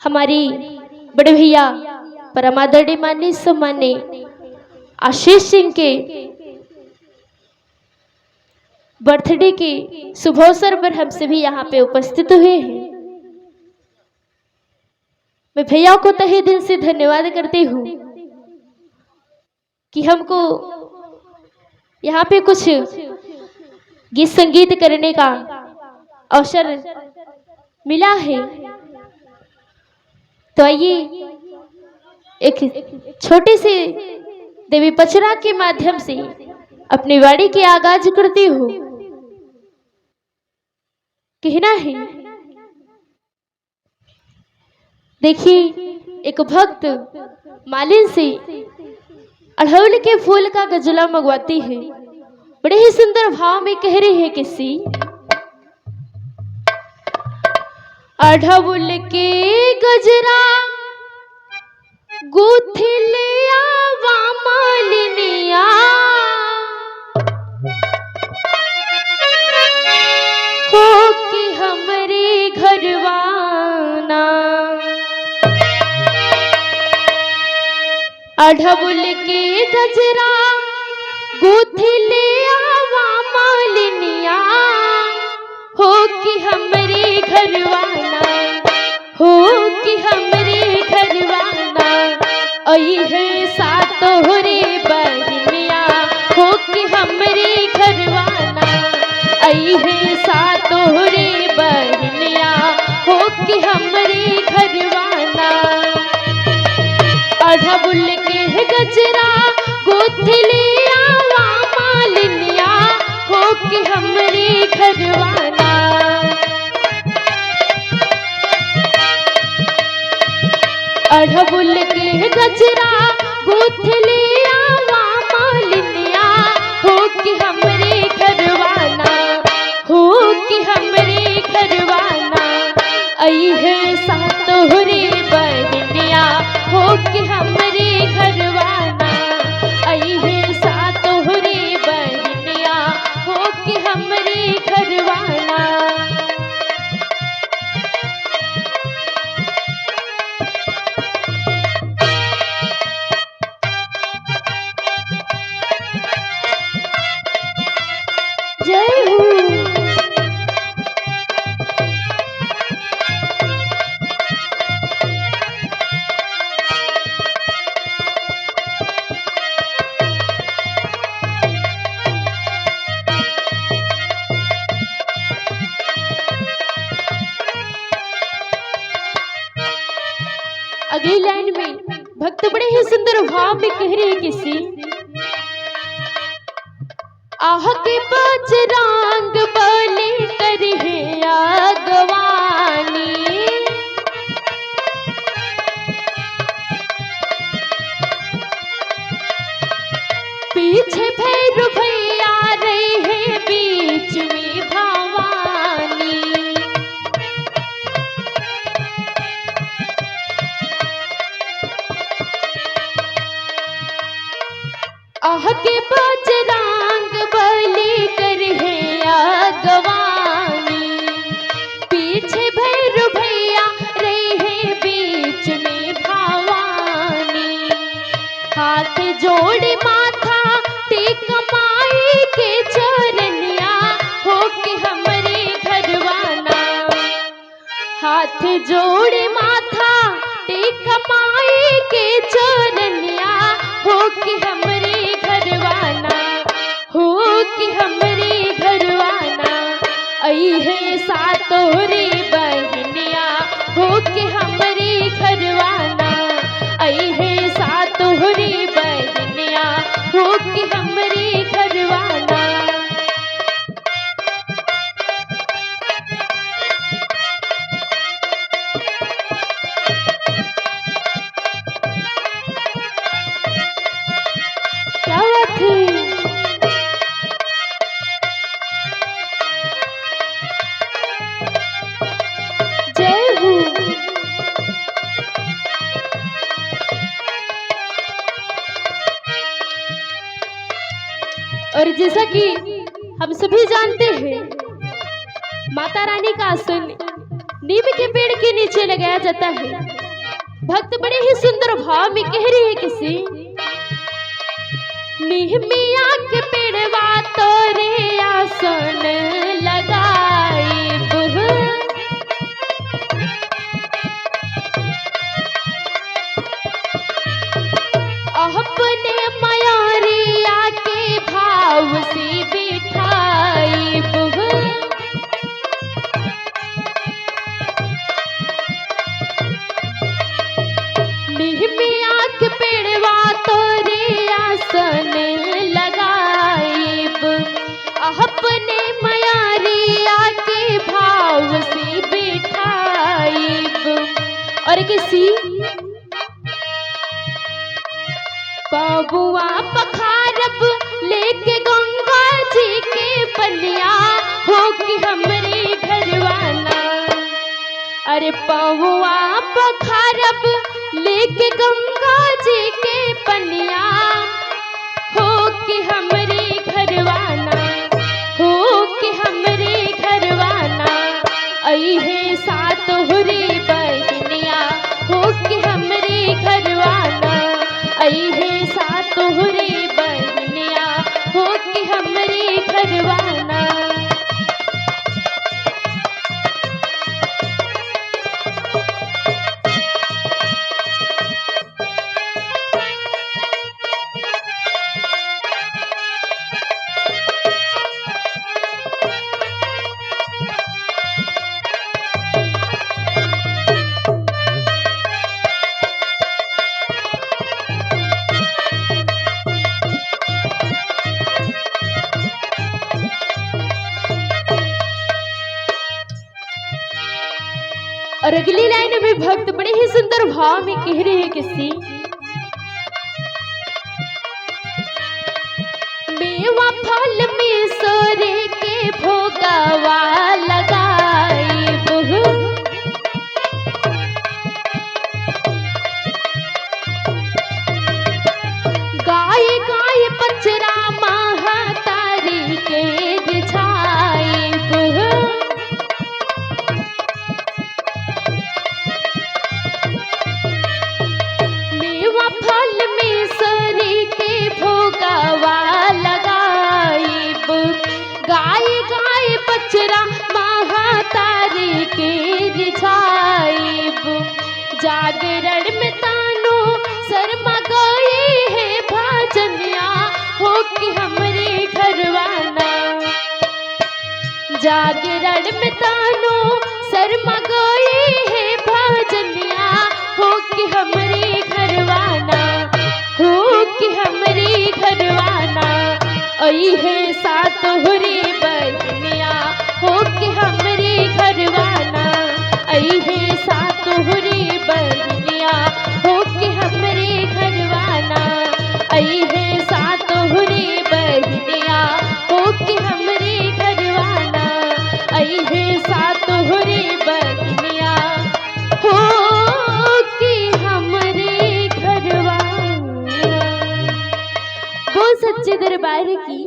हमारी बड़े भैया परमादरणीय माननीय सम्माननीय आशीष सिंह के बर्थडे के शुभ अवसर पर हम सभी यहाँ पे उपस्थित हुए हैं। मैं भैया को तहे दिल से धन्यवाद करती हूँ कि हमको यहाँ पे कुछ गीत संगीत करने का अवसर मिला है। तो आइए एक छोटे से देवी पचरा के माध्यम से अपनी वाणी की आगाज करती हूँ। कहना है, देखिए एक भक्त मालिन से अड़हुल के फूल का गजला मंगवाती है। बड़े ही सुंदर भाव में कह रही है किसी अड़हुल के गजरा गुथिलिया वा मालिनिया हो कि हमरे घरवाना। अड़हुल के गजरा गुथिलिया वा मालिनिया हो कि हमरे घरवाना, हो कि हमरे घरवाना। आई है सातोहरे बहनिया हो कि हमरे घरवाना। आई है सातोहरे बहनिया हो कि हमरे घरवाना। अड़हुल के गजरा गुथिलिया वा मालिनिया हो कि हमरे घरवाना। अड़हुल के गजरा गुथिलिया वा मालिनिया हो कि हमरे घरवाना, हो कि हमरे घरवाना। आई है सातोहरे बहनिया हो कि हमरे घरवाना। आई है सातोहरे बहनिया हो कि हमरे घरवाना। जय हो। अगली लाइन में भक्त बड़े ही सुंदर भाव में कह रहे हैं किसी आह के बजरंग बली करिहे आगवानी। पीछे भैरव भैया रहे बीच में भवानी। आह के बजरंग बली करिहे आगवानी। पीछे भैरव भैया रहे बीच में भवानी। हाथ जोड़ माथा टेक माई के चरनिया हो कि हमरे घरवाना। हाथ जोड़ माथा टेक माई के चरनिया हो कि हमरे घरवाना, हो कि हमरे घरवाना। आई है सातोहरे बहनिया हो कि हमरे घरवाना। आई है सातोहरे बहनिया हो कि हमरे घरवाना। क्या बात है। जय हो। और जैसा कि हम सभी जानते हैं माता रानी का आसन नीम के पेड़ के नीचे लगाया जाता है। भक्त बड़े ही सुंदर भाव में कह रही है किसी नीमिया के पेड़वा तोरे आसन लगाई अपने मयूरिया के भाव से बिठाई नीमिया के पेड़वा तोरे आसन लगाइब अपने मयूरिया के भाव से बिठाइब। और किसी बबुआ पखारब लेके गंगा जी के पनिया हो कि हमरे घरवाना। अरे बबुआ पखारब लेके गंगा जी के पनिया हो कि हमरे घरवाना, हो कि हमरे घरवाना। अइहे सात हुरे बहनिया हो कि हमरे घरवाना। अइहे सात हुरे बहनिया हो कि हमरे घरवाना। और अगली लाइन में भक्त बड़े ही सुंदर भाव में कह रहे हैं किसी मेवा फल में सोरे के भोगवा लगाई गाय गाय पचरा महातारी के रिझाई फल में सरी के भोगवा लगाइब गाय गाय बचरा महातारी के रिझाइब। जागरण में तानो शर्मा गए है भाजनिया हो कि हमरे घरवाना। जागरण में तानो शर्मा गए है भाजनिया हो कि हमरे घरवाना, हो कि हमरे घरवाना। अइहे सात हुरे बहनिया हो कि हमरे घरवाना। अइहे सात हुरे बहनिया हो कि हमरे घरवाना। अइहे सात हुरे बहनिया हो कि हमरे घरवाना। अइहे सात हुरे बहनिया हो कि हमरे घरवाना। वो सच्चे दरबार की